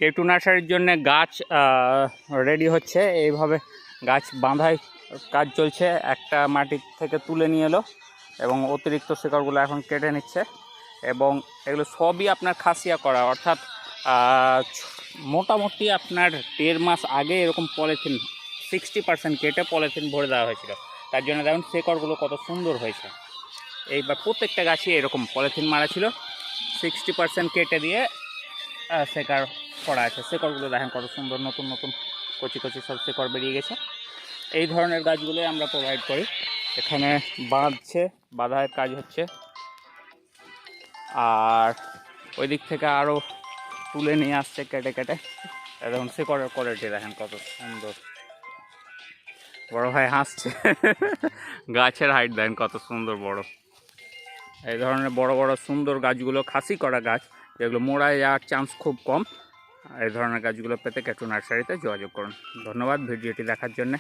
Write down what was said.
কেটু নার্সারির জন্য গাছ রেডি হচ্ছে, এইভাবে গাছ বাঁধাই কাজ চলছে। একটা মাটি থেকে তুলে নিয়ে এলো এবং অতিরিক্ত শিকড়গুলো এখন কেটে নিচ্ছে, এবং এগুলো সবই আপনার খাসিয়া করা, অর্থাৎ মোটামুটি আপনার 1.5 মাস আগে এরকম পলিথিন 60% কেটে পলিথিন ভরে দেওয়া হয়েছিল। তার জন্য দেখুন শিকড়গুলো কত সুন্দর হয়েছে। এইবার প্রত্যেকটা গাছই এরকম পলিথিন মারা ছিল, 60% কেটে দিয়ে শিকড় করা আছে। শিকড়গুলো দেখেন কত সুন্দর, নতুন নতুন কচি কচি সব শিকড় বেরিয়ে গেছে। এই ধরনের গাছগুলোই আমরা প্রোভাইড করি। এখানে বাঁধার কাজ হচ্ছে, আর ওই দিক থেকে আরও তুলে নিয়ে আসছে কেটে কেটে। দেখুন শিকড়ের কোয়ালিটি দেখেন কত সুন্দর। বড় ভাই হাসছে। গাছের হাইট দেখেন কত সুন্দর বড়। এই ধরনের বড় বড় সুন্দর গাছগুলো খাসি করা গাছ, যেগুলো মোড়ায় যাওয়ার চান্স খুব কম, এই ধরনের গাছগুলো পেতে কেটু নার্সারিতে যোগাযোগ করুন। ধন্যবাদ ভিডিওটি দেখার জন্যে।